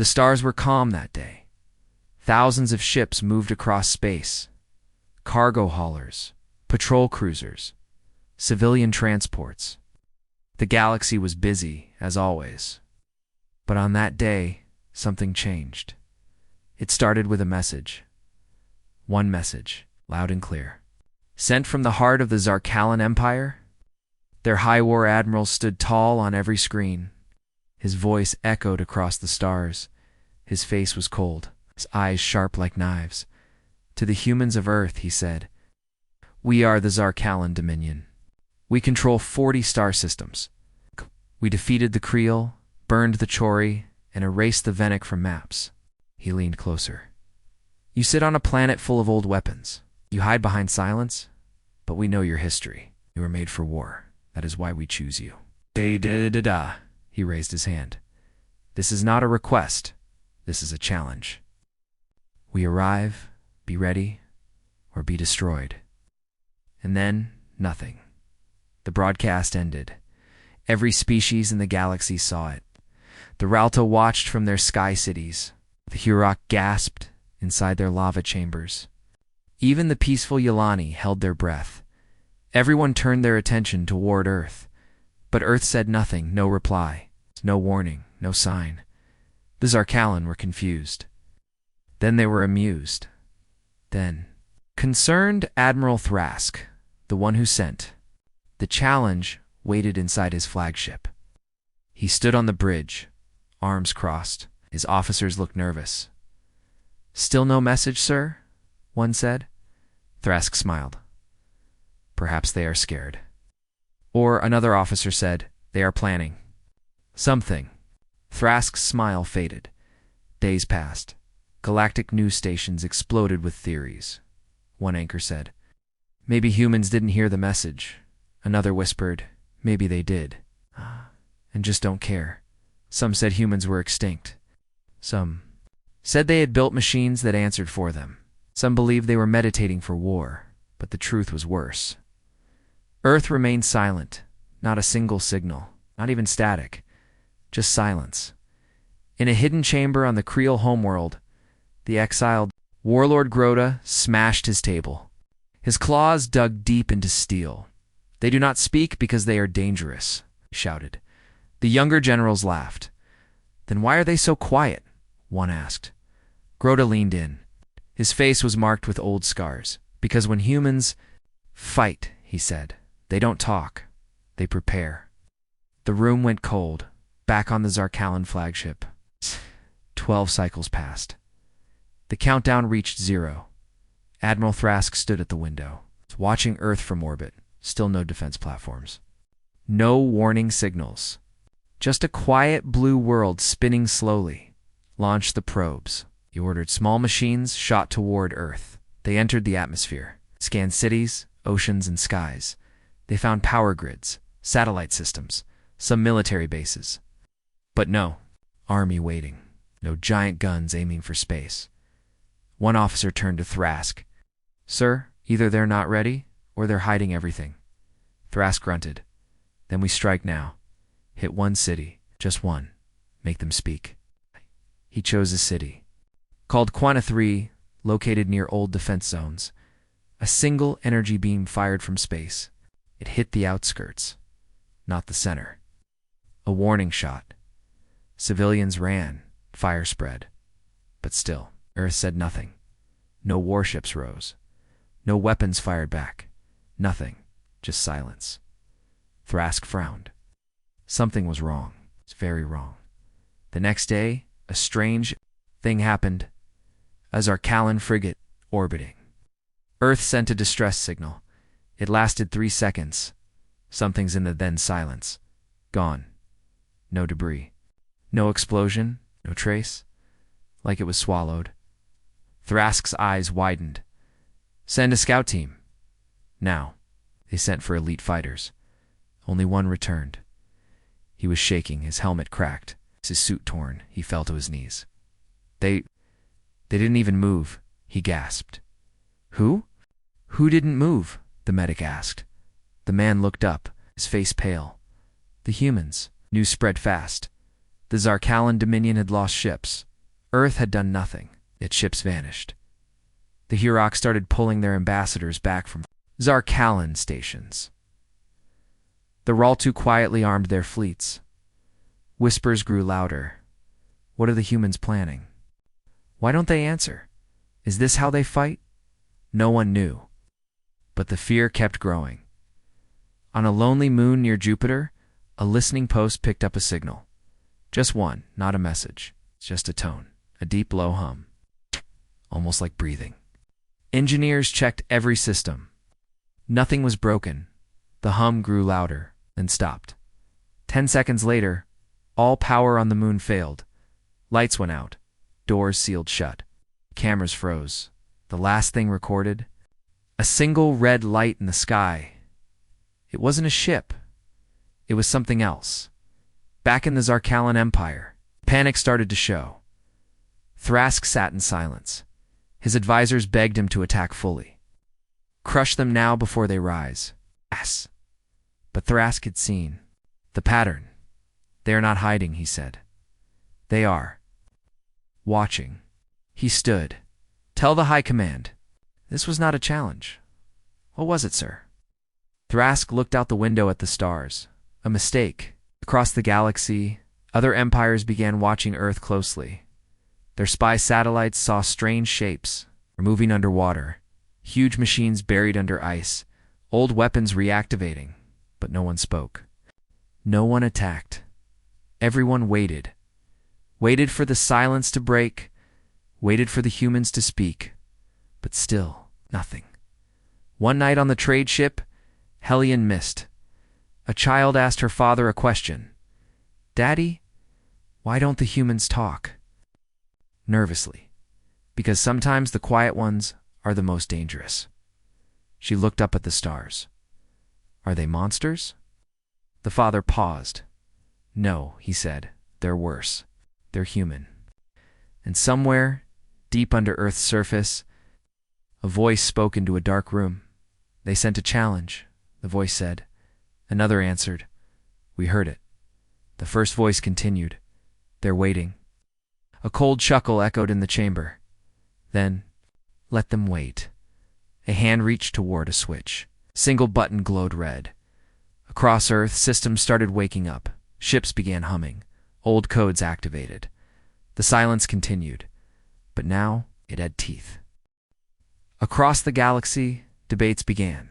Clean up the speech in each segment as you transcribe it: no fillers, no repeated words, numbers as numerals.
The stars were calm that day. Thousands of ships moved across space. Cargo haulers, patrol cruisers, civilian transports. The galaxy was busy, as always. But on that day, something changed. It started with a message. One message, loud and clear. Sent from the heart of the Zarkalan Empire. Their High War admiral stood tall on every screen. His voice echoed across the stars. His face was cold, his eyes sharp like knives. To the humans of Earth, he said, "We are the Zarkalan Dominion. We control 40 star systems. We defeated the Creel, burned the Chori, and erased the Venic from maps." He leaned closer. "You sit on a planet full of old weapons. You hide behind silence, but we know your history. You were made for war. That is why we choose you." Da-da-da-da. He raised his hand. "This is not a request. This is a challenge. We arrive, be ready, or be destroyed." And then, nothing. The broadcast ended. Every species in the galaxy saw it. The Ralta watched from their sky cities. The Hurok gasped inside their lava chambers. Even the peaceful Yelani held their breath. Everyone turned their attention toward Earth. But Earth said nothing, no reply, no warning, no sign. The Zarkalan were confused. Then they were amused. Then, concerned Admiral Thrask, the one who sent the challenge, waited inside his flagship. He stood on the bridge, arms crossed. His officers looked nervous. "Still no message, sir?" one said. Thrask smiled. "Perhaps they are scared." Or another officer said, "They are planning something." Thrask's smile faded. Days passed. Galactic news stations exploded with theories. One anchor said, "Maybe humans didn't hear the message." Another whispered, "Maybe they did, and just don't care." Some said humans were extinct. Some said they had built machines that answered for them. Some believed they were meditating for war, but the truth was worse. Earth remained silent, not a single signal, not even static, just silence. In a hidden chamber on the Creel homeworld, the exiled warlord Grota smashed his table. His claws dug deep into steel. "They do not speak because they are dangerous," he shouted. The younger generals laughed. "Then why are they so quiet?" one asked. Grota leaned in. His face was marked with old scars. "Because when humans fight," he said, "they don't talk, they prepare." The room went cold, back on the Zarkalan flagship. 12 cycles passed. The countdown reached 0. Admiral Thrask stood at the window, watching Earth from orbit. Still no defense platforms. No warning signals. Just a quiet blue world spinning slowly. Launch the probes. He ordered small machines shot toward Earth. They entered the atmosphere, scanned cities, oceans, and skies. They found power grids, satellite systems, some military bases. But no army waiting. No giant guns aiming for space. One officer turned to Thrask. "Sir, either they're not ready, or they're hiding everything." Thrask grunted. "Then we strike now. Hit one city, just one. Make them speak." He chose a city, called Quana 3, located near old defense zones. A single energy beam fired from space. It hit the outskirts, not the center. A warning shot. Civilians ran, fire spread. But still, Earth said nothing. No warships rose. No weapons fired back. Nothing, just silence. Thrask frowned. Something was wrong. It's very wrong. The next day, a strange thing happened. A Zarkalan frigate orbiting. Earth sent a distress signal. It lasted 3 seconds. Something's in the then silence. Gone. No debris. No explosion. No trace. Like it was swallowed. Thrask's eyes widened. "Send a scout team." Now. They sent for elite fighters. Only one returned. He was shaking, his helmet cracked, his suit torn. He fell to his knees. They didn't even move," he gasped. "Who? Who didn't move?" the medic asked. The man looked up, his face pale. "The humans." News spread fast. The Zarkalan Dominion had lost ships. Earth had done nothing. Its ships vanished. The Hurok started pulling their ambassadors back from Zarkalan stations. The Raltu quietly armed their fleets. Whispers grew louder. What are the humans planning? Why don't they answer? Is this how they fight? No one knew. But the fear kept growing. On a lonely moon near Jupiter, a listening post picked up a signal. Just one, not a message. Just a tone, a deep low hum. Almost like breathing. Engineers checked every system. Nothing was broken. The hum grew louder, then stopped. 10 seconds later, all power on the moon failed. Lights went out. Doors sealed shut. Cameras froze. The last thing recorded? A single red light in the sky. It wasn't a ship. It was something else. Back in the Zarkalan Empire, panic started to show. Thrask sat in silence. His advisors begged him to attack fully. Crush them now before they rise. Yes. But Thrask had seen the pattern. They are not hiding, he said. They are watching. He stood. Tell the High Command. This was not a challenge. What was it, sir? Thrask looked out the window at the stars. A mistake. Across the galaxy, other empires began watching Earth closely. Their spy satellites saw strange shapes, moving underwater, huge machines buried under ice, old weapons reactivating, but no one spoke. No one attacked. Everyone waited. Waited for the silence to break, waited for the humans to speak, but still nothing. One night on the trade ship, Hellion missed. A child asked her father a question. Daddy, why don't the humans talk? Nervously. Because sometimes the quiet ones are the most dangerous. She looked up at the stars. Are they monsters? The father paused. No, he said, they're worse. They're human. And somewhere, deep under Earth's surface, a voice spoke into a dark room. They sent a challenge, the voice said. Another answered. We heard it. The first voice continued. They're waiting. A cold chuckle echoed in the chamber. Then, let them wait. A hand reached toward a switch. Single button glowed red. Across Earth, systems started waking up. Ships began humming. Old codes activated. The silence continued. But now, it had teeth. Across the galaxy, debates began.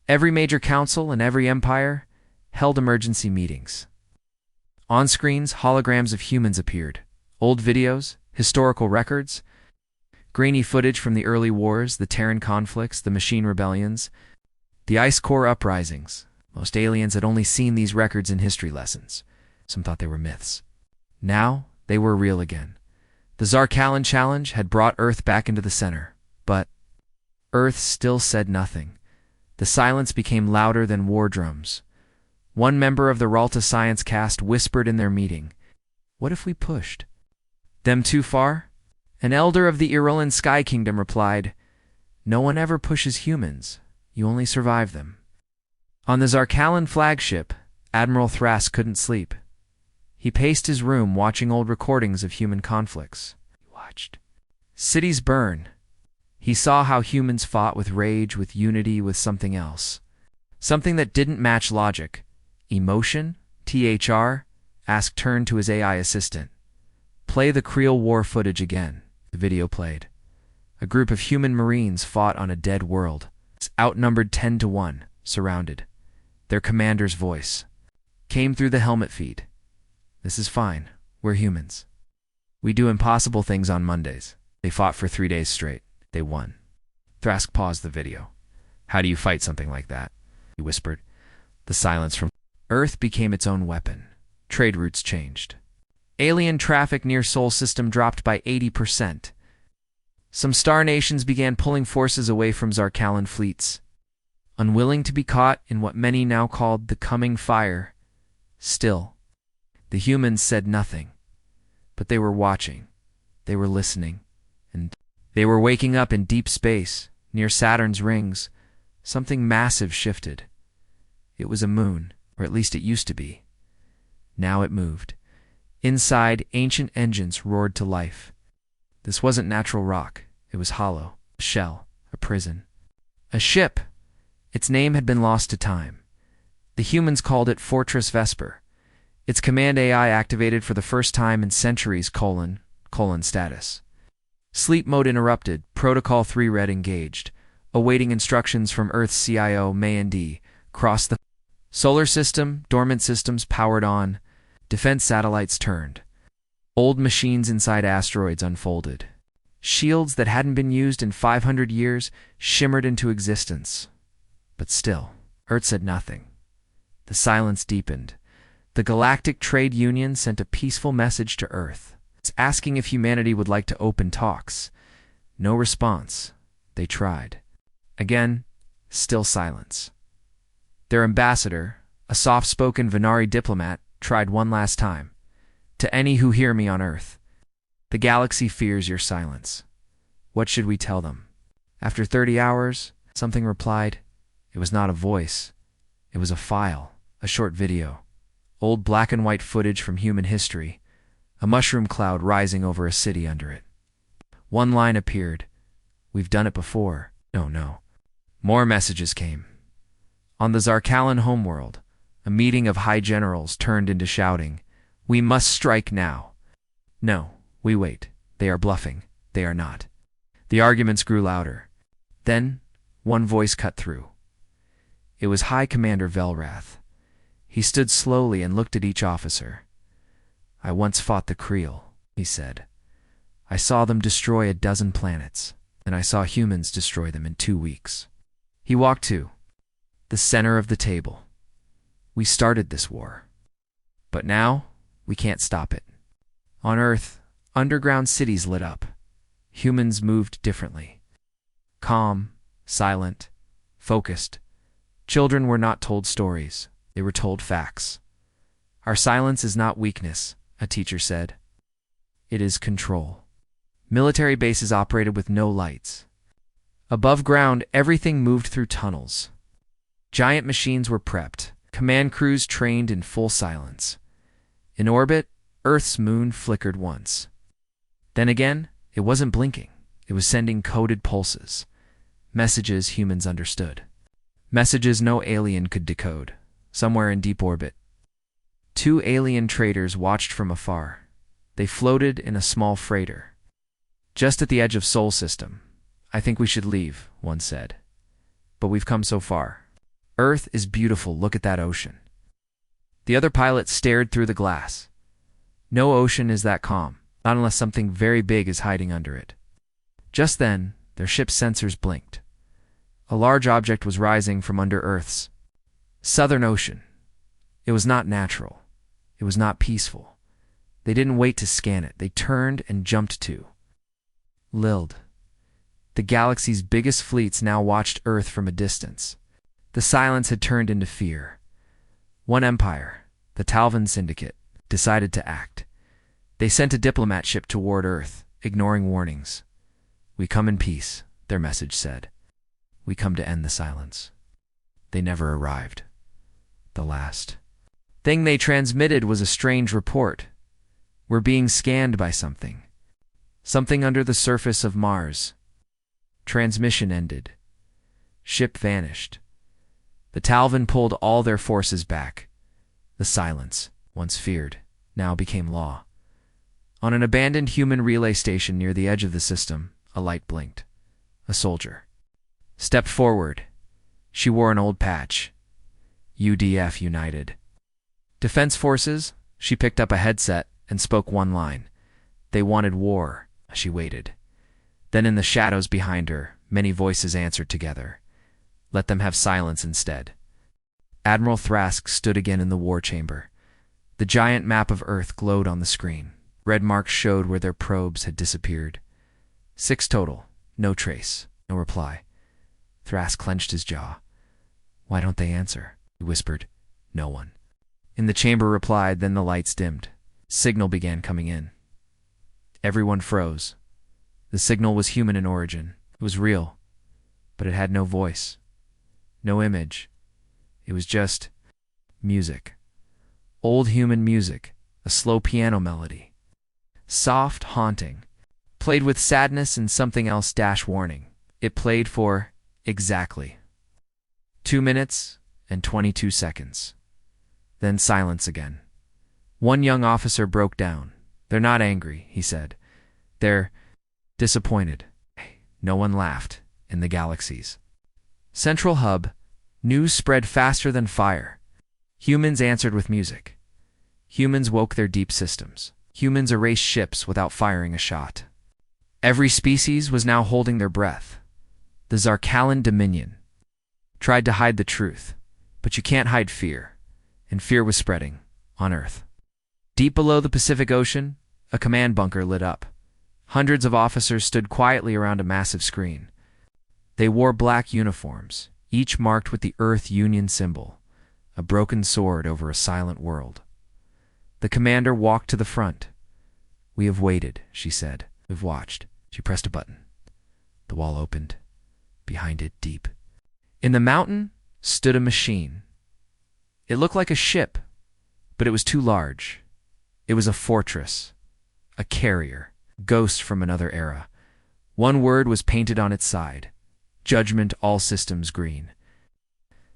Every major council and every empire held emergency meetings. On screens, holograms of humans appeared. Old videos, historical records, grainy footage from the early wars, the Terran conflicts, the machine rebellions, the Ice Core uprisings. Most aliens had only seen these records in history lessons. Some thought they were myths. Now, they were real again. The Zarkalan challenge had brought Earth back into the center. But Earth still said nothing. The silence became louder than war drums. One member of the Ralta science cast whispered in their meeting, what if we pushed them too far? An elder of the Irolan Sky Kingdom replied, no one ever pushes humans. You only survive them. On the Zarkalan flagship, Admiral Thrask couldn't sleep. He paced his room watching old recordings of human conflicts. He watched cities burn. He saw how humans fought with rage, with unity, with something else. Something that didn't match logic. Emotion? THR? Ask turned to his AI assistant. Play the Creel War footage again. The video played. A group of human Marines fought on a dead world. Outnumbered 10-1, surrounded. Their commander's voice came through the helmet feed. This is fine. We're humans. We do impossible things on Mondays. They fought for 3 days straight. They won. Thrask paused the video. How do you fight something like that? He whispered. The silence from Earth became its own weapon. Trade routes changed. Alien traffic near Sol System dropped by 80%. Some star nations began pulling forces away from Zarkalan fleets. Unwilling to be caught in what many now called the coming fire, still, the humans said nothing. But they were watching. They were listening. And they were waking up in deep space, near Saturn's rings. Something massive shifted. It was a moon, or at least it used to be. Now it moved. Inside, ancient engines roared to life. This wasn't natural rock. It was hollow, a shell, a prison. A ship. Its name had been lost to time. The humans called it Fortress Vesper. Its command AI activated for the first time in centuries: : status. Sleep mode interrupted. Protocol 3 red engaged. Awaiting instructions from Earth's CIO May and D. Cross the solar system. Dormant systems powered on. Defense satellites turned. Old machines inside asteroids unfolded. Shields that hadn't been used in 500 years shimmered into existence. But still, Earth said nothing. The silence deepened. The Galactic Trade Union sent a peaceful message to Earth, asking if humanity would like to open talks. No response. They tried. Again, still silence. Their ambassador, a soft-spoken Venari diplomat, tried one last time. To any who hear me on Earth, the galaxy fears your silence. What should we tell them? After 30 hours, something replied. It was not a voice. It was a file, a short video. Old black and white footage from human history, a mushroom cloud rising over a city under it. One line appeared. We've done it before. No. More messages came. On the Zarkalan homeworld, a meeting of high generals turned into shouting. We must strike now. No, we wait. They are bluffing. They are not. The arguments grew louder. Then, one voice cut through. It was High Commander Velrath. He stood slowly and looked at each officer. I once fought the Creel, he said. I saw them destroy a dozen planets, and I saw humans destroy them in 2 weeks. He walked to the center of the table. We started this war. But now, we can't stop it. On Earth, underground cities lit up. Humans moved differently. Calm, silent, focused. Children were not told stories. They were told facts. Our silence is not weakness, a teacher said. It is control. Military bases operated with no lights. Above ground, everything moved through tunnels. Giant machines were prepped. Command crews trained in full silence. In orbit, Earth's moon flickered once. Then again, it wasn't blinking. It was sending coded pulses. Messages humans understood. Messages no alien could decode. Somewhere in deep orbit, 2 alien traders watched from afar. They floated in a small freighter. Just at the edge of Sol System. I think we should leave, one said. But we've come so far. Earth is beautiful. Look at that ocean. The other pilot stared through the glass. No ocean is that calm, not unless something very big is hiding under it. Just then, their ship's sensors blinked. A large object was rising from under Earth's Southern Ocean. It was not natural. It was not peaceful. They didn't wait to scan it. They turned and jumped to Lild. The galaxy's biggest fleets now watched Earth from a distance. The silence had turned into fear. One empire, the Talvan Syndicate, decided to act. They sent a diplomat ship toward Earth, ignoring warnings. We come in peace, their message said. We come to end the silence. They never arrived. The last thing they transmitted was a strange report. We're being scanned by something. Something under the surface of Mars. Transmission ended. Ship vanished. The Talvan pulled all their forces back. The silence, once feared, now became law. On an abandoned human relay station near the edge of the system, a light blinked. A soldier stepped forward. She wore an old patch. UDF United. Defense Forces. She picked up a headset and spoke one line. They wanted war. She waited. Then in the shadows behind her, many voices answered together. Let them have silence instead. Admiral Thrask stood again in the war chamber. The giant map of Earth glowed on the screen. Red marks showed where their probes had disappeared. 6 total. No trace. No reply. Thrask clenched his jaw. Why don't they answer? He whispered. No one. In the chamber replied, then the lights dimmed. Signal began coming in. Everyone froze. The signal was human in origin. It was real. But it had no voice. No image. It was just music. Old human music. a slow piano melody. Soft, haunting. Played with sadness and something else warning. It played for exactly 2 minutes and 22 seconds. Then silence again. One young officer broke down. "They're not angry," he said. "They're disappointed." No one laughed in the galaxies. Central hub. News spread faster than fire. Humans answered with music. Humans woke their deep systems. Humans erased ships without firing a shot. Every species was now holding their breath. The Zarkalan Dominion tried to hide the truth, but you can't hide fear, and fear was spreading on Earth. Deep below the Pacific Ocean, a command bunker lit up. Hundreds of officers stood quietly around a massive screen. They wore black uniforms, each marked with the Earth Union symbol, a broken sword over a silent world. The commander walked to the front. "We have waited," she said. "We've watched." She pressed a button. The wall opened. Behind it, deep in the mountain, stood a machine. It looked like a ship, but it was too large. It was a fortress, a carrier, ghost from another era. One word was painted on its side: "Judgment, all systems green."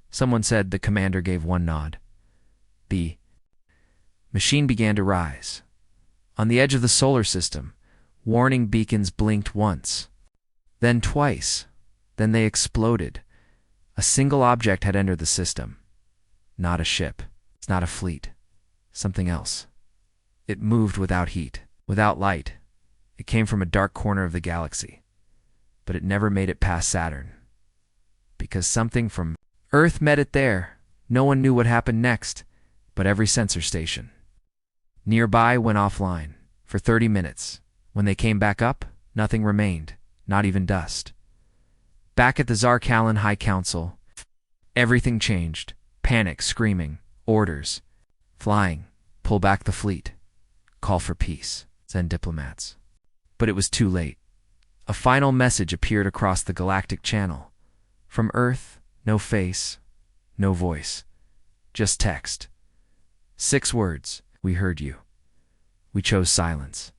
Someone said. The commander gave one nod. The machine began to rise. On the edge of the solar system, warning beacons blinked once, then twice. Then they exploded. A single object had entered the system. Not a ship. It's not a fleet. Something else. It moved without heat, without light. It came from a dark corner of the galaxy. But it never made it past Saturn. Because something from Earth met it there. No one knew what happened next, but every sensor station nearby went offline for 30 minutes. When they came back up, nothing remained, not even dust. Back at the Zarkalan High Council, everything changed. Panic, screaming, orders, flying, pull back the fleet, call for peace, send diplomats. But it was too late. A final message appeared across the galactic channel. From Earth, no face, no voice, just text. 6 words: "We heard you. We chose silence."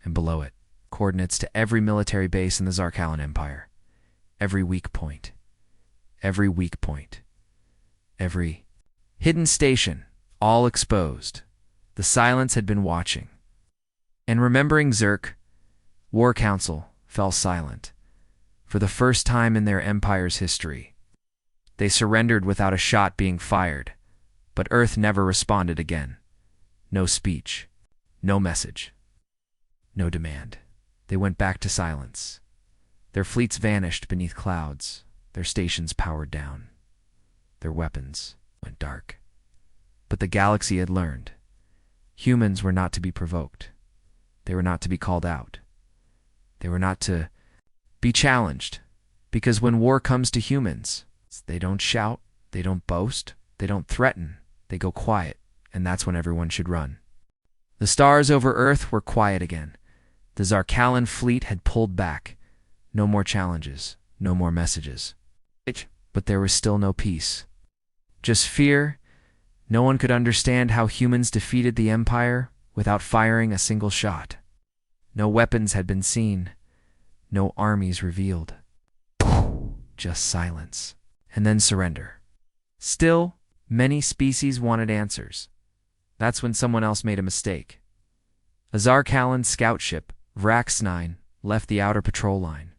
And below it, coordinates to every military base in the Zarkalan Empire. Every weak point. Every weak point. Every hidden station, all exposed. The silence had been watching. And remembering Zerk, War Council fell silent. For the first time in their empire's history, they surrendered without a shot being fired. But Earth never responded again. No speech. No message. No demand. They went back to silence. Their fleets vanished beneath clouds. Their stations powered down. Their weapons went dark. But the galaxy had learned. Humans were not to be provoked. They were not to be called out. They were not to be challenged. Because when war comes to humans, they don't shout, they don't boast, they don't threaten, they go quiet, and that's when everyone should run. The stars over Earth were quiet again. The Zarkalan fleet had pulled back. No more challenges, no more messages. But there was still no peace. Just fear. No one could understand how humans defeated the Empire without firing a single shot. No weapons had been seen. No armies revealed. Just silence. And then surrender. Still, many species wanted answers. That's when someone else made a mistake. A Zarkalan scout ship, Vrax 9, left the outer patrol line.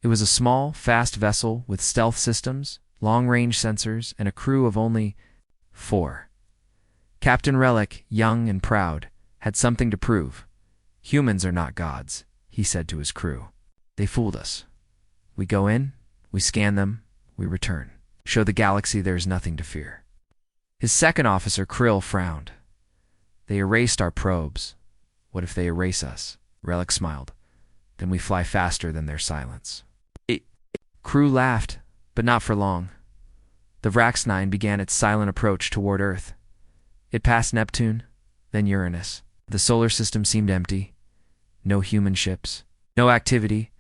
It was a small, fast vessel with stealth systems, long-range sensors, and a crew of only 4. Captain Relic, young and proud, had something to prove. "Humans are not gods," he said to his crew. "They fooled us. We go in, we scan them, we return. Show the galaxy there is nothing to fear." His second officer, Krill, frowned. "They erased our probes. What if they erase us?" Relic smiled. "Then we fly faster than their silence." Crew laughed, but not for long. The Vrax 9 began its silent approach toward Earth. It passed Neptune, then Uranus. The solar system seemed empty. No human ships, no activity,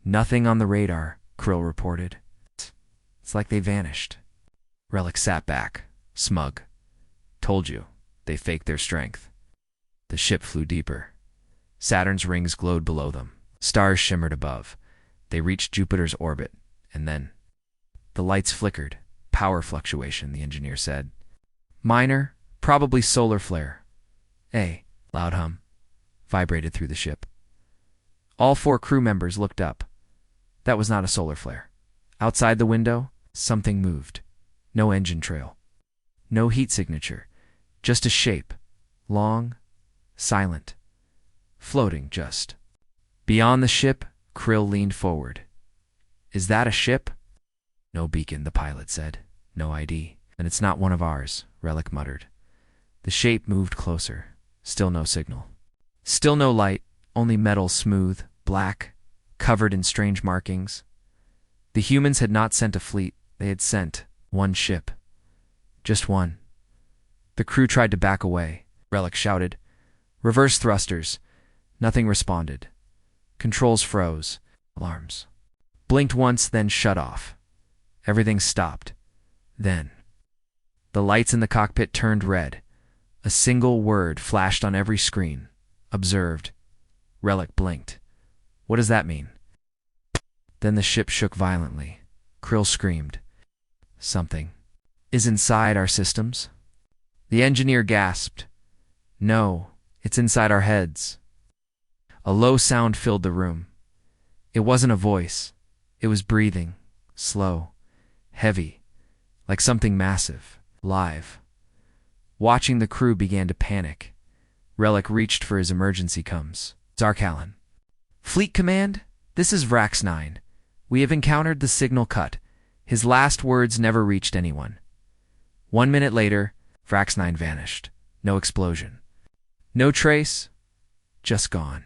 nothing on the radar, Krill reported. "It's like they vanished." Relic sat back, smug. "Told you, they faked their strength." The ship flew deeper. Saturn's rings glowed below them. Stars shimmered above. They reached Jupiter's orbit, and then the lights flickered. Power fluctuation, the engineer said. Minor, probably solar flare. A loud hum vibrated through the ship. All 4 crew members looked up. That was not a solar flare. Outside the window, something moved. No engine trail. No heat signature. Just a shape. Long, silent, floating just. Beyond the ship, Krill leaned forward. Is that a ship? No beacon, the pilot said. No ID. Then it's not one of ours, Relic muttered. The shape moved closer. Still no signal. Still no light, only metal smooth, black, covered in strange markings. The humans had not sent a fleet. They had sent one ship. Just one. The crew tried to back away. Relic shouted. Reverse thrusters. Nothing responded. Controls froze. Alarms. Blinked once, then shut off. Everything stopped. Then the lights in the cockpit turned red. A single word flashed on every screen. Observed. Relic blinked. What does that mean? Then the ship shook violently. Krill screamed. Something is inside our systems? The engineer gasped. No, it's inside our heads. A low sound filled the room. It wasn't a voice. It was breathing, slow, heavy, like something massive, live. Watching, the crew began to panic. Relic reached for his emergency comms. Zarkalan. Fleet Command, this is Vrax 9. We have encountered the signal cut. His last words never reached anyone. 1 minute later, Vrax 9 vanished. No explosion. No trace. Just gone.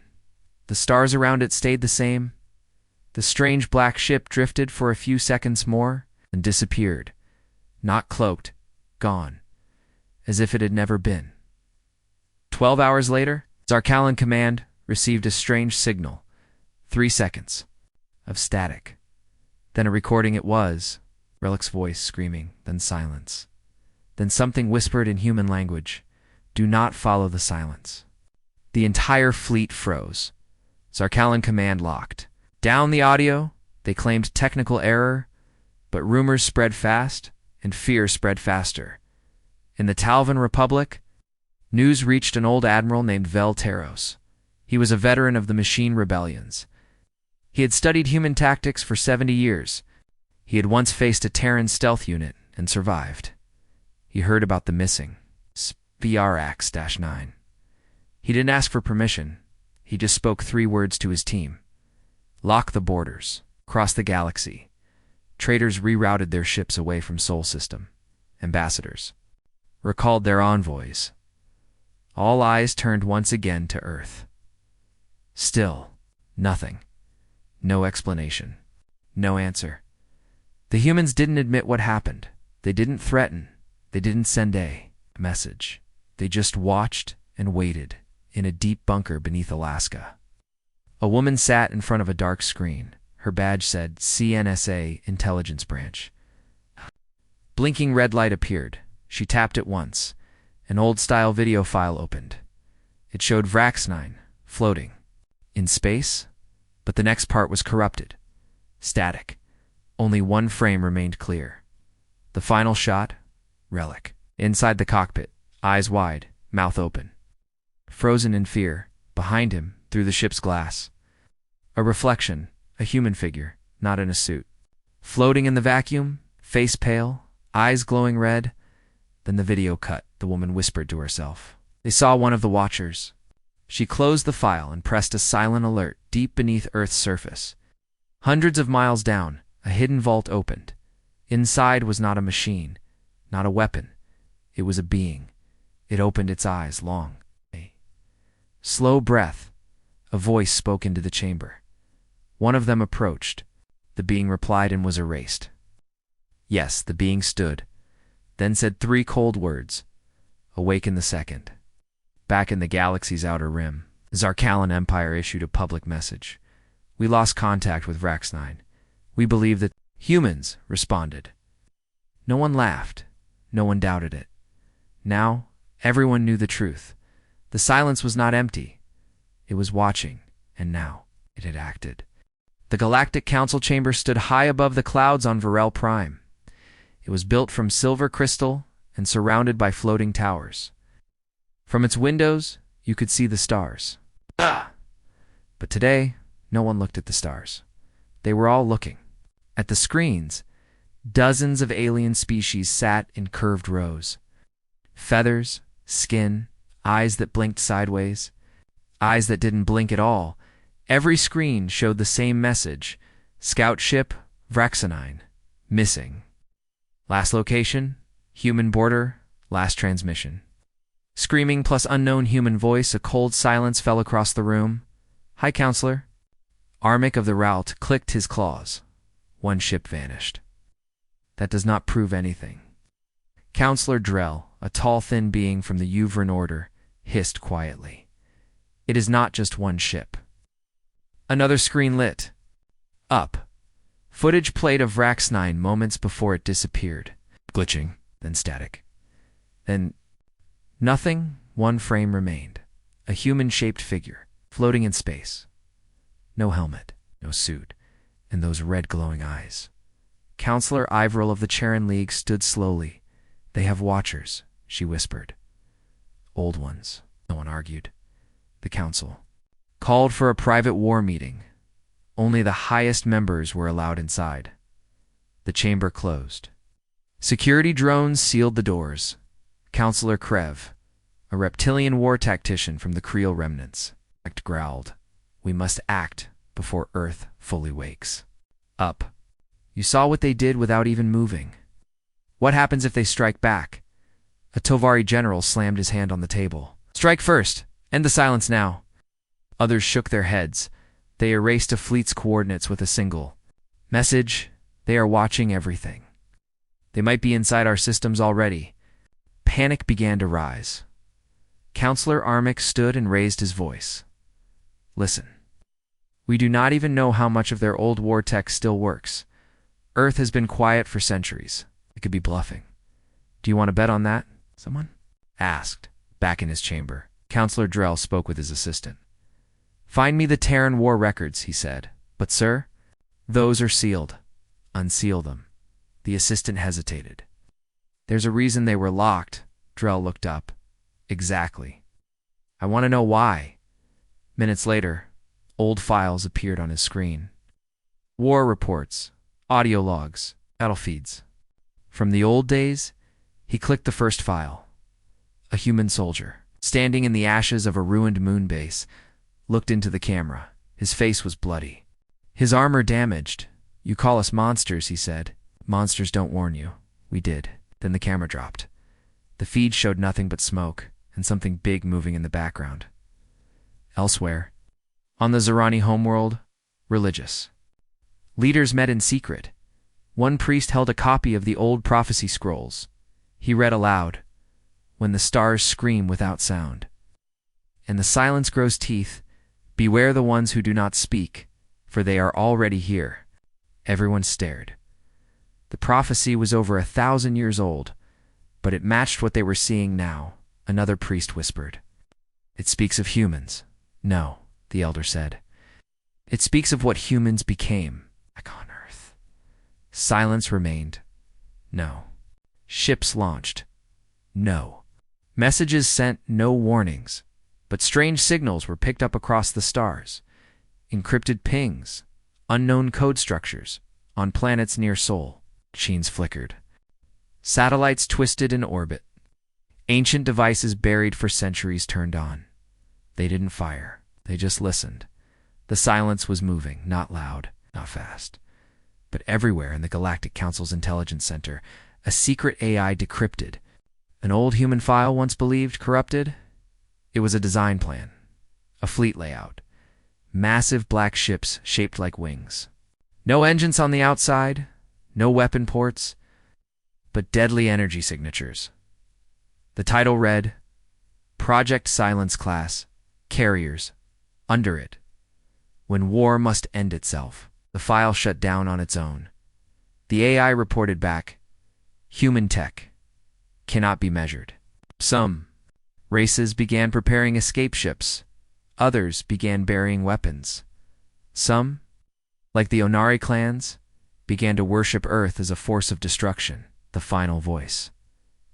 The stars around it stayed the same. The strange black ship drifted for a few seconds more and disappeared. Not cloaked. Gone. As if it had never been. 12 hours later, Zarkalan Command received a strange signal. 3 seconds of static. Then a recording. It was Relic's voice screaming, then silence. Then something whispered in human language. Do not follow the silence. The entire fleet froze. Zarkalan Command locked. Down the audio, they claimed technical error, but rumors spread fast, and fear spread faster. In the Talvan Republic, news reached an old admiral named Vel Taros. He was a veteran of the machine rebellions. He had studied human tactics for 70 years. He had once faced a Terran stealth unit and survived. He heard about the missing VRX-9. He didn't ask for permission. He just spoke 3 words to his team. Lock the borders. Cross the galaxy. Traders rerouted their ships away from Sol System. Ambassadors recalled their envoys. All eyes turned once again to Earth. Still, nothing. No explanation. No answer. The humans didn't admit what happened. They didn't threaten. They didn't send a message. They just watched and waited in a deep bunker beneath Alaska. A woman sat in front of a dark screen. Her badge said CNSA Intelligence Branch. Blinking red light appeared. She tapped it once. An old-style video file opened. It showed Vrax 9 floating in space, but the next part was corrupted. Static. Only one frame remained clear. The final shot, Relic. Inside the cockpit, eyes wide, mouth open. Frozen in fear, behind him, through the ship's glass. A reflection, a human figure, not in a suit. Floating in the vacuum, face pale, eyes glowing red. Then the video cut. The woman whispered to herself. They saw one of the watchers. She closed the file and pressed a silent alert deep beneath Earth's surface. Hundreds of miles down, a hidden vault opened. Inside was not a machine, not a weapon. It was a being. It opened its eyes long. A slow breath. A voice spoke into the chamber. One of them approached. The being replied and was erased. Yes, the being stood, then said 3 cold words. Awaken the second. Back in the galaxy's outer rim, the Zarkalan Empire issued a public message. We lost contact with Vrax 9. We believe that humans responded. No one laughed. No one doubted it. Now, everyone knew the truth. The silence was not empty. It was watching, and now it had acted. The Galactic Council chamber stood high above the clouds on Varel Prime. It was built from silver crystal and surrounded by floating towers. From its windows, you could see the stars. But today, no one looked at the stars. They were all looking. At the screens, dozens of alien species sat in curved rows. Feathers, skin, eyes that blinked sideways, eyes that didn't blink at all. Every screen showed the same message: Scout Ship, Vraxanine, missing. Last location, human border, last transmission. Screaming plus unknown human voice, a cold silence fell across the room. Hi, Counselor. Armic of the Route clicked his claws. One ship vanished. That does not prove anything. Counselor Drell, a tall, thin being from the Uvran Order, hissed quietly. It is not just one ship. Another screen lit up. Footage played of Vrax-9 moments before it disappeared. Glitching, then static. Then nothing. One frame remained. A human-shaped figure, floating in space. No helmet, no suit, and those red glowing eyes. Counselor Iveril of the Charon League stood slowly. They have watchers, she whispered. Old ones, no one argued. The council called for a private war meeting. Only the highest members were allowed inside. The chamber closed. Security drones sealed the doors. Counselor Krev, a reptilian war tactician from the Creel remnants, growled, "We must act before Earth fully wakes." Up. You saw what they did without even moving. What happens if they strike back? A Tovari general slammed his hand on the table. Strike first! End the silence now! Others shook their heads. They erased a fleet's coordinates with a single message: they are watching everything. They might be inside our systems already. Panic began to rise. Counselor Armic stood and raised his voice. Listen. We do not even know how much of their old war tech still works. Earth has been quiet for centuries. It could be bluffing. Do you want to bet on that? Someone asked. Back in his chamber, Counselor Drell spoke with his assistant. Find me the Terran war records, he said. But sir, those are sealed. Unseal them. The assistant hesitated. There's a reason they were locked. Drell looked up. Exactly. I want to know why. Minutes later, old files appeared on his screen. War reports, audio logs, battle feeds. From the old days, he clicked the first file. A human soldier, standing in the ashes of a ruined moon base, looked into the camera. His face was bloody. His armor damaged. You call us monsters, he said. Monsters don't warn you. We did. Then the camera dropped. The feed showed nothing but smoke and something big moving in the background. Elsewhere, on the Zorani homeworld, religious leaders met in secret. One priest held a copy of the old prophecy scrolls. He read aloud, "When the stars scream without sound, and the silence grows teeth, beware the ones who do not speak, for they are already here." Everyone stared. The prophecy was over 1,000 years old, but it matched what they were seeing now. Another priest whispered. It speaks of humans. No, the elder said. It speaks of what humans became, back on Earth. Silence remained. No. Ships launched. No. Messages sent. No warnings. But strange signals were picked up across the stars. Encrypted pings. Unknown code structures. On planets near Sol. Sheens flickered. Satellites twisted in orbit. Ancient devices buried for centuries turned on. They didn't fire. They just listened. The silence was moving, not loud, not fast. But everywhere in the Galactic Council's intelligence center, a secret AI decrypted. An old human file once believed corrupted? It was a design plan. A fleet layout. Massive black ships shaped like wings. No engines on the outside, no weapon ports, but deadly energy signatures. The title read, Project Silence Class, Carriers. Under it, when war must end itself. The file shut down on its own. The AI reported back, human tech cannot be measured. Some Races began preparing escape ships. Others began burying weapons. Some, like the Onari clans, began to worship Earth as a force of destruction, the final voice.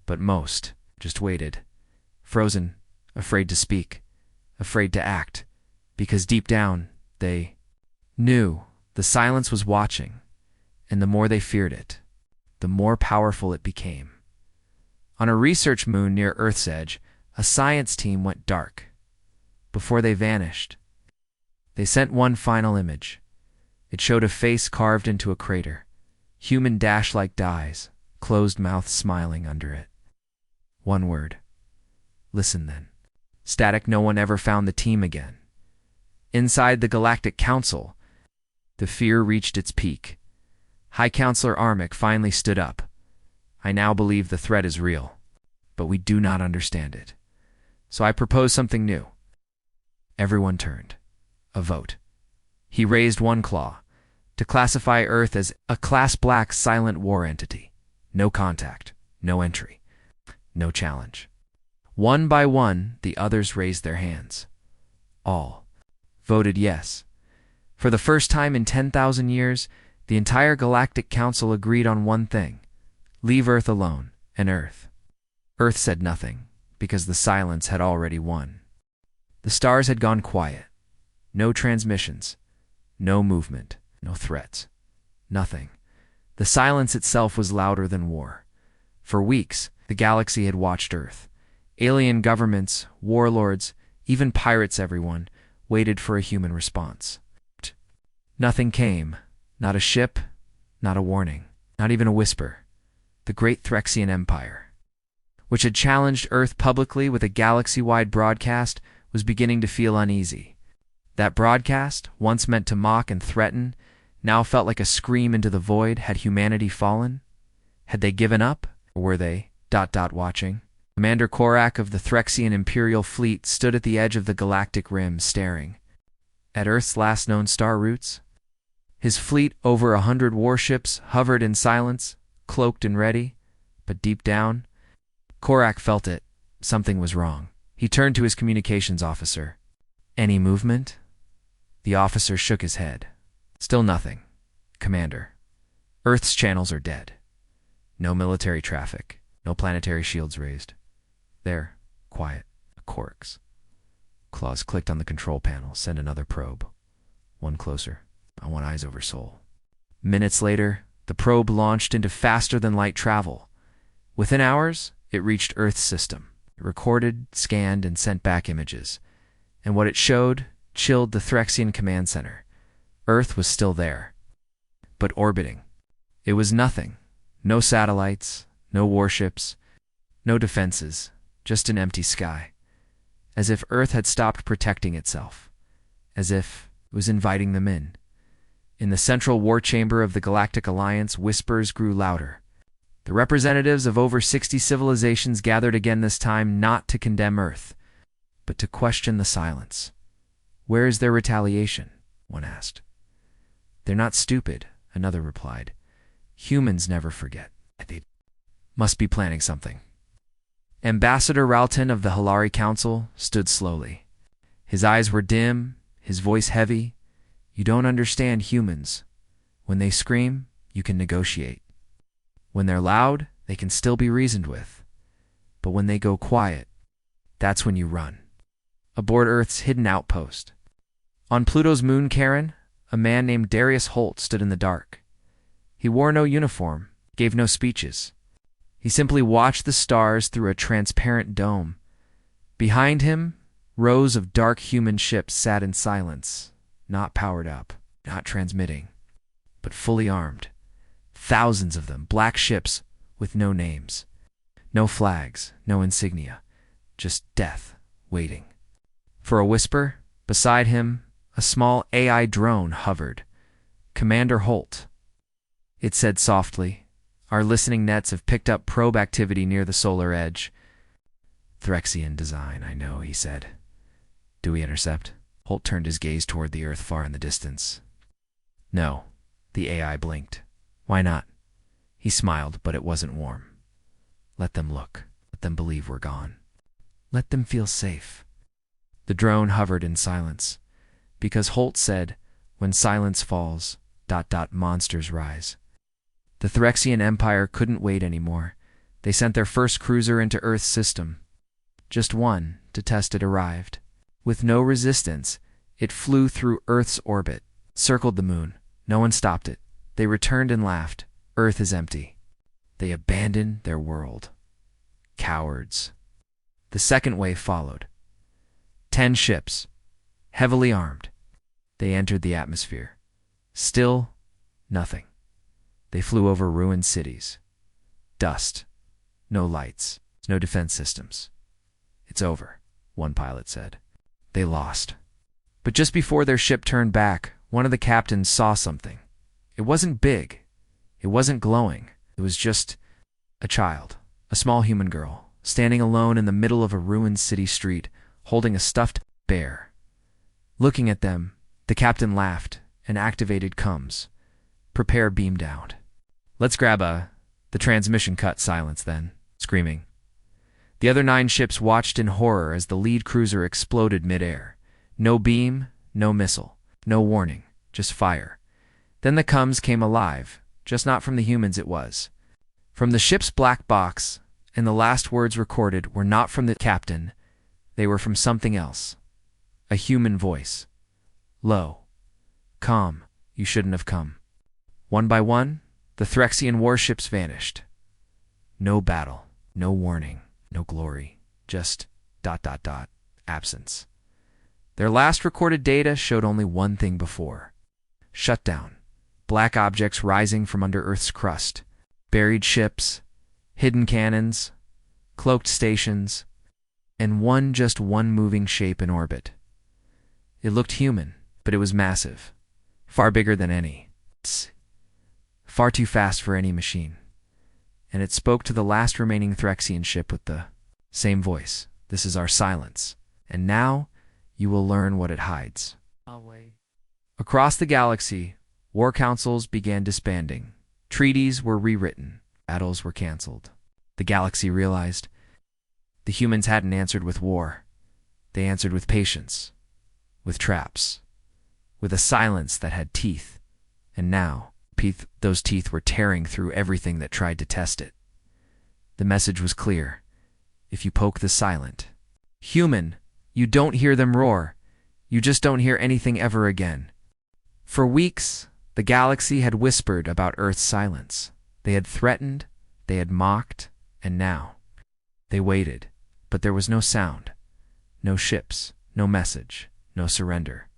But most just waited, frozen, afraid to speak, afraid to act, because deep down they knew the silence was watching, and the more they feared it, the more powerful it became. On a research moon near Earth's edge, a science team went dark. Before they vanished, they sent one final image. It showed a face carved into a crater, human dash-like eyes, closed mouth smiling under it. One word. Listen then. Static. No one ever found the team again. Inside the Galactic Council, the fear reached its peak. High Counselor Armick finally stood up. I now believe the threat is real, but we do not understand it. So I propose something new. Everyone turned. A vote. He raised one claw, to classify Earth as a Class Black silent war entity. No contact, no entry, no challenge. One by one, the others raised their hands. All voted yes. For the first time in 10,000 years, the entire Galactic Council agreed on one thing. Leave Earth alone, and Earth said nothing, because the silence had already won. The stars had gone quiet. No transmissions, no movement, no threats, nothing. The silence itself was louder than war. For weeks, the galaxy had watched Earth. Alien governments, warlords, even pirates, everyone, waited for a human response. Nothing came. Not a ship, not a warning, not even a whisper. The great Threxian Empire, which had challenged Earth publicly with a galaxy-wide broadcast, was beginning to feel uneasy. That broadcast, once meant to mock and threaten, now felt like a scream into the void. Had humanity fallen? Had they given up? Or were they watching? Commander Korak of the Threxian Imperial Fleet stood at the edge of the galactic rim, staring at Earth's last known star routes. His fleet, over 100 warships, hovered in silence, cloaked and ready. But deep down, Korak felt it. Something was wrong. He turned to his communications officer. Any movement? The officer shook his head. Still nothing. Commander, Earth's channels are dead. No military traffic. No planetary shields raised. There, quiet. Korak's claws clicked on the control panel. Send another probe. One closer. I want eyes over soul. Minutes later, the probe launched into faster-than-light travel. Within hours, it reached Earth's system. It recorded, scanned, and sent back images. And what it showed chilled the Threxian command center. Earth was still there, but orbiting. It was nothing. No satellites, no warships, no defenses, just an empty sky. As if Earth had stopped protecting itself. As if it was inviting them in. In the central war chamber of the Galactic Alliance, whispers grew louder. The representatives of over 60 civilizations gathered again, this time not to condemn Earth, but to question the silence. Where is their retaliation? One asked. They're not stupid, another replied. Humans never forget. They must be planning something. Ambassador Ralton of the Hilari Council stood slowly. His eyes were dim, his voice heavy. You don't understand humans. When they scream, you can negotiate. When they're loud, they can still be reasoned with. But when they go quiet, that's when you run. Aboard Earth's hidden outpost. On Pluto's moon Charon, a man named Darius Holt stood in the dark. He wore no uniform, gave no speeches. He simply watched the stars through a transparent dome. Behind him, rows of dark human ships sat in silence, not powered up, not transmitting, but fully armed. Thousands of them, black ships with no names, no flags, no insignia, just death waiting. For a whisper, beside him, a small AI drone hovered. Commander Holt. It said softly, our listening nets have picked up probe activity near the solar edge. Threxian design, I know, he said. Do we intercept? Holt turned his gaze toward the Earth far in the distance. No, the AI blinked. Why not? He smiled, but it wasn't warm. Let them look. Let them believe we're gone. Let them feel safe. The drone hovered in silence, because Holt said, when silence falls, ... monsters rise. The Threxian Empire couldn't wait anymore. They sent their first cruiser into Earth's system. Just one, to test it, arrived. With no resistance, it flew through Earth's orbit, circled the moon. No one stopped it. They returned and laughed. Earth is empty. They abandoned their world. Cowards. The second wave followed. 10 ships, heavily armed. They entered the atmosphere. Still, nothing. They flew over ruined cities. Dust. No lights. No defense systems. It's over, one pilot said. They lost. But just before their ship turned back, one of the captains saw something. It wasn't big. It wasn't glowing. It was just a child, a small human girl, standing alone in the middle of a ruined city street, holding a stuffed bear. Looking at them, the captain laughed and activated comms. Prepare beam down. Let's grab the transmission cut silence then, screaming. The other 9 ships watched in horror as the lead cruiser exploded midair. No beam, no missile, no warning, just fire. Then the comms came alive, just not from the humans it was. From the ship's black box, and the last words recorded were not from the captain. They were from something else. A human voice. Low. Calm. You shouldn't have come. One by one, the Threxian warships vanished. No battle, no warning, no glory, just ... absence. Their last recorded data showed only one thing before. Shutdown. Black objects rising from under Earth's crust. Buried ships, hidden cannons, cloaked stations, and just one moving shape in orbit. It looked human, but it was massive. Far bigger than any. Far too fast for any machine. And it spoke to the last remaining Threxian ship with the same voice. This is our silence. And now, you will learn what it hides. Across the galaxy, war councils began disbanding. Treaties were rewritten. Battles were canceled. The galaxy realized the humans hadn't answered with war. They answered with patience, with traps, with a silence that had teeth. And now, those teeth were tearing through everything that tried to test it. The message was clear. If you poke the silent human, you don't hear them roar. You just don't hear anything ever again. For weeks, the galaxy had whispered about Earth's silence. They had threatened, they had mocked, and now they waited. But there was no sound, no ships, no message, no surrender.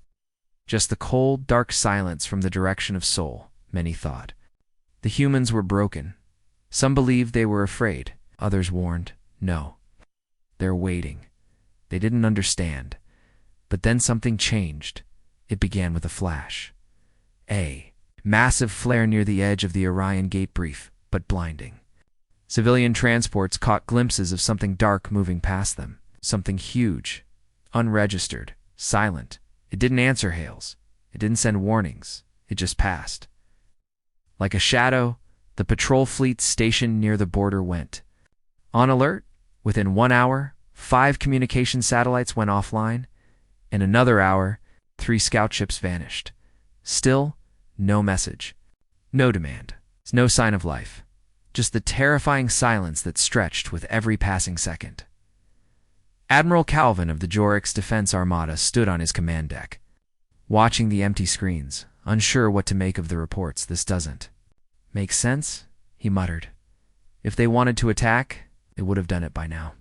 Just the cold, dark silence from the direction of Sol, many thought. The humans were broken. Some believed they were afraid. Others warned, no. They're waiting. They didn't understand. But then something changed. It began with a flash. A massive flare near the edge of the Orion Gate, brief, but blinding. Civilian transports caught glimpses of something dark moving past them. Something huge, unregistered, silent. It didn't answer hails. It didn't send warnings. It just passed. Like a shadow, the patrol fleet stationed near the border went on alert. Within 1 hour, 5 communication satellites went offline. In another hour, 3 scout ships vanished. Still, no message. No demand. No sign of life. Just the terrifying silence that stretched with every passing second. Admiral Calvin of the Jorix Defense Armada stood on his command deck, watching the empty screens, unsure what to make of the reports. This doesn't make sense, he muttered. If they wanted to attack, they would have done it by now.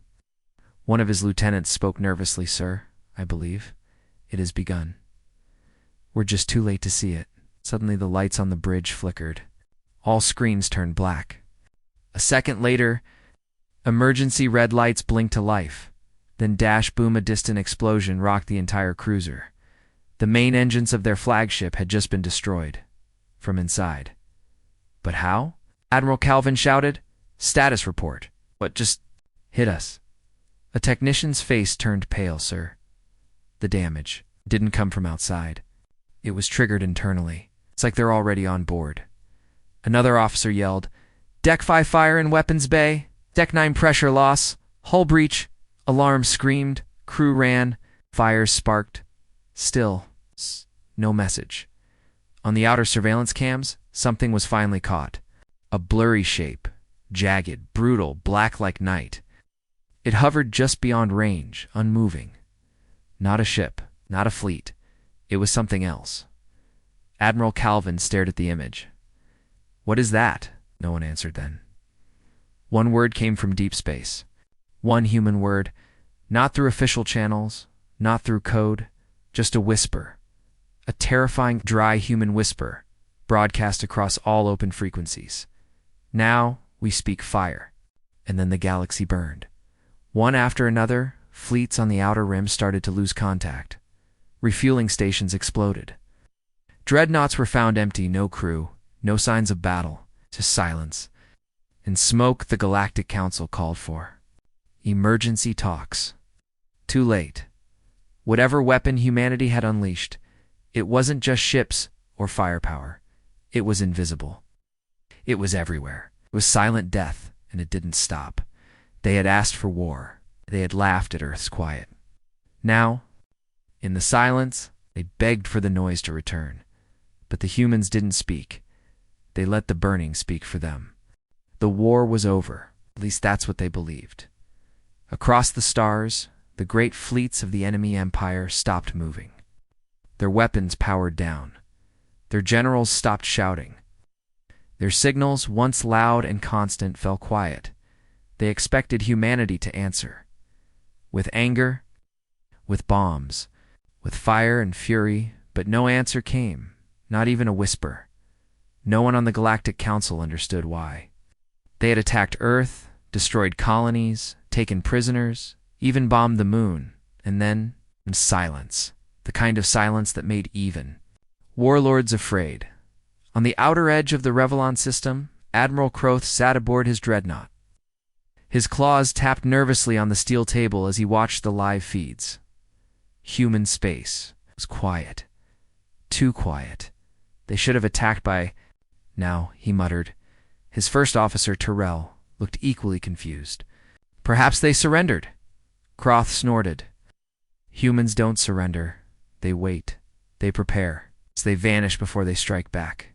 One of his lieutenants spoke nervously. Sir, I believe it has begun. We're just too late to see it. Suddenly the lights on the bridge flickered. All screens turned black. A second later, emergency red lights blinked to life. Then dash boom, a distant explosion rocked the entire cruiser. The main engines of their flagship had just been destroyed. From inside. But how? Admiral Calvin shouted. Status report. What just hit us? A technician's face turned pale. Sir, the damage didn't come from outside. It was triggered internally. It's like they're already on board. Another officer yelled, Deck 5 fire in weapons bay. Deck 9 pressure loss. Hull breach. Alarms screamed, crew ran, fires sparked. Still, no message. On the outer surveillance cams, something was finally caught. A blurry shape, jagged, brutal, black like night. It hovered just beyond range, unmoving. Not a ship, not a fleet. It was something else. Admiral Calvin stared at the image. "What is that?" No one answered then. One word came from deep space. One human word, not through official channels, not through code, just a whisper. A terrifying, dry human whisper, broadcast across all open frequencies. "Now we speak fire." And then the galaxy burned. One after another, fleets on the outer rim started to lose contact. Refueling stations exploded. Dreadnoughts were found empty, no crew, no signs of battle, just silence. And smoke the Galactic Council called for. Emergency talks. Too late. Whatever weapon humanity had unleashed, it wasn't just ships or firepower. It was invisible. It was everywhere. It was silent death, and it didn't stop. They had asked for war. They had laughed at Earth's quiet. Now, in the silence, they begged for the noise to return. But the humans didn't speak. They let the burning speak for them. The war was over. At least that's what they believed. Across the stars, the great fleets of the enemy empire stopped moving. Their weapons powered down. Their generals stopped shouting. Their signals, once loud and constant, fell quiet. They expected humanity to answer. With anger, with bombs, with fire and fury, but no answer came, not even a whisper. No one on the Galactic Council understood why. They had attacked Earth, destroyed colonies, taken prisoners, even bombed the moon, and then silence. The kind of silence that made even warlords afraid. On the outer edge of the Revlon system, Admiral Croth sat aboard his dreadnought. His claws tapped nervously on the steel table as he watched the live feeds. Human space was quiet. Too quiet. They should have attacked by now, he muttered. His first officer, Terrell, looked equally confused. Perhaps they surrendered. Croth snorted. Humans don't surrender. They wait. They prepare. They vanish before they strike back.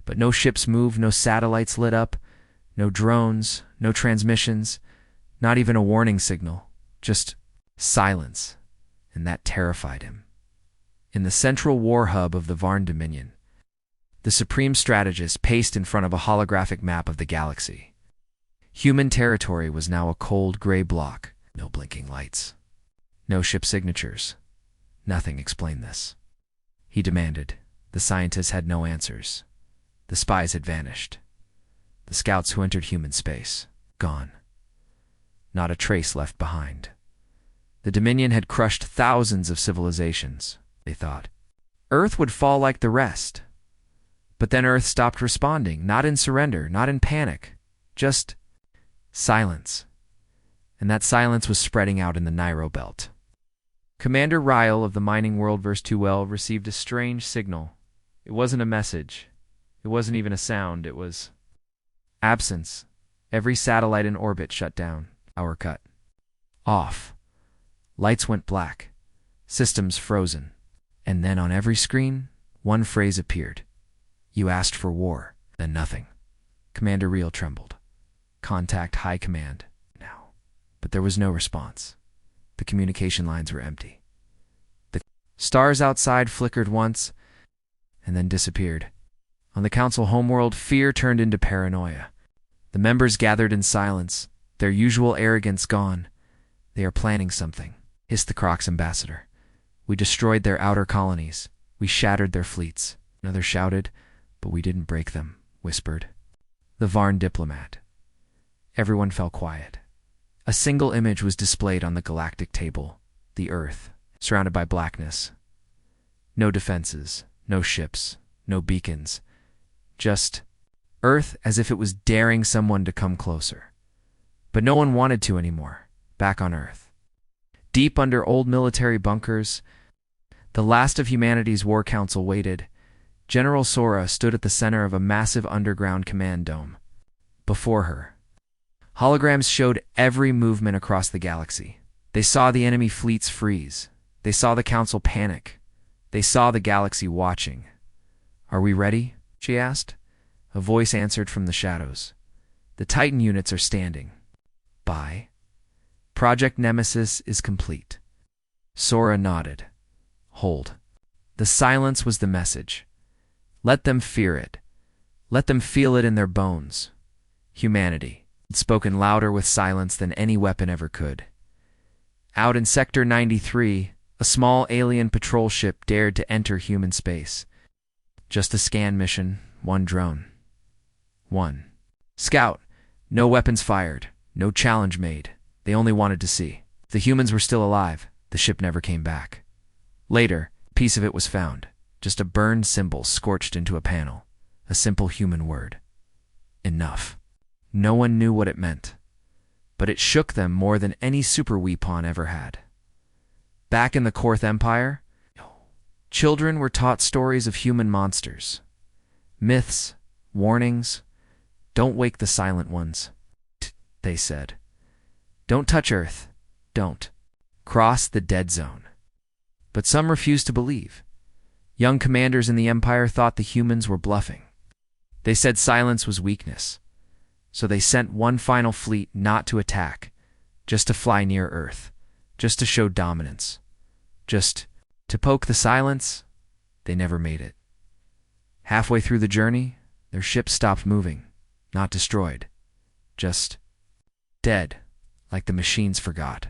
But no ships moved, no satellites lit up, no drones, no transmissions, not even a warning signal. Just silence. And that terrified him. In the central war hub of the Varn Dominion, the supreme strategist paced in front of a holographic map of the galaxy. Human territory was now a cold gray block. No blinking lights. No ship signatures. Nothing explained this. He demanded. The scientists had no answers. The spies had vanished. The scouts who entered human space, gone. Not a trace left behind. The Dominion had crushed thousands of civilizations, they thought. Earth would fall like the rest. But then Earth stopped responding, not in surrender, not in panic, just silence. And that silence was spreading out in the Nairo Belt. Commander Ryle of the mining world vs. 2L received a strange signal. It wasn't a message. It wasn't even a sound. It was absence. Every satellite in orbit shut down. Power cut. Off. Lights went black. Systems frozen. And then on every screen, one phrase appeared. You asked for war. Then nothing. Commander Ryle trembled. Contact High Command. Now. But there was no response. The communication lines were empty. The stars outside flickered once, and then disappeared. On the Council homeworld, fear turned into paranoia. The members gathered in silence, their usual arrogance gone. They are planning something, hissed the Crocs ambassador. We destroyed their outer colonies. We shattered their fleets. Another shouted, but we didn't break them, whispered. The Varn diplomat. Everyone fell quiet. A single image was displayed on the galactic table, the Earth, surrounded by blackness. No defenses, no ships, no beacons. Just Earth as if it was daring someone to come closer. But no one wanted to anymore, back on Earth. Deep under old military bunkers, the last of humanity's war council waited. General Sora stood at the center of a massive underground command dome. Before her, holograms showed every movement across the galaxy. They saw the enemy fleets freeze. They saw the council panic. They saw the galaxy watching. "Are we ready?" she asked. A voice answered from the shadows. "The Titan units are standing by. Project Nemesis is complete." Sora nodded. "Hold." The silence was the message. Let them fear it. Let them feel it in their bones. Humanity had spoken louder with silence than any weapon ever could. Out in Sector 93, a small alien patrol ship dared to enter human space. Just a scan mission, one drone. One scout, no weapons fired, no challenge made. They only wanted to see. The humans were still alive. The ship never came back. Later, a piece of it was found. Just a burned symbol scorched into a panel. A simple human word. Enough. No one knew what it meant, but it shook them more than any super weapon ever had. Back in the Korth Empire, children were taught stories of human monsters. Myths, warnings. "Don't wake the silent ones," they said. "Don't touch Earth. Don't cross the dead zone." But some refused to believe. Young commanders in the Empire thought the humans were bluffing. They said silence was weakness. So they sent one final fleet not to attack, just to fly near Earth, just to show dominance, just to poke the silence. They never made it. Halfway through the journey, their ship stopped moving, not destroyed, just dead, like the machines forgot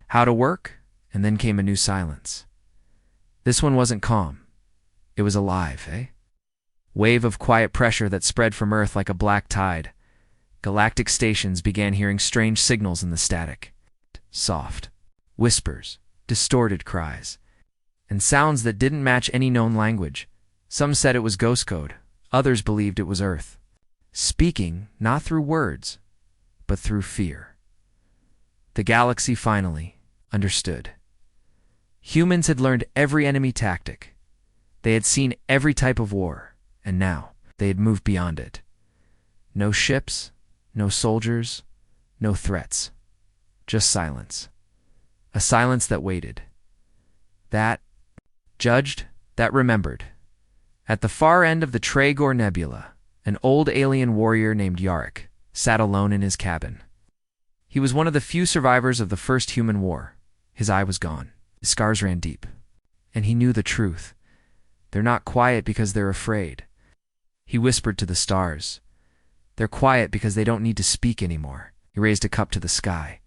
how to work, and then came a new silence. This one wasn't calm. It was alive, Wave of quiet pressure that spread from Earth like a black tide. Galactic stations began hearing strange signals in the static. Soft whispers, distorted cries, and sounds that didn't match any known language. Some said it was ghost code. Others believed it was Earth, speaking not through words, but through fear. The galaxy finally understood. Humans had learned every enemy tactic. They had seen every type of war, and now they had moved beyond it. No ships, no soldiers, no threats. Just silence. A silence that waited. That judged, that remembered. At the far end of the Tregor Nebula, an old alien warrior named Yarick sat alone in his cabin. He was one of the few survivors of the first human war. His eye was gone. His scars ran deep. And he knew the truth. They're not quiet because they're afraid. He whispered to the stars. They're quiet because they don't need to speak anymore. He raised a cup to the sky,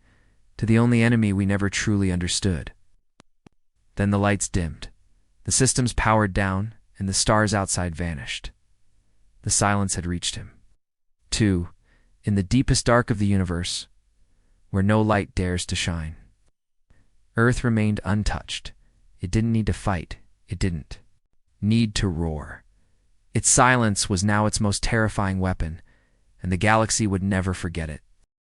to the only enemy we never truly understood. Then the lights dimmed. The systems powered down, and the stars outside vanished. The silence had reached him. Too, in the deepest dark of the universe, where no light dares to shine. Earth remained untouched. It didn't need to fight. It didn't need to roar. Its silence was now its most terrifying weapon, and the galaxy would never forget it.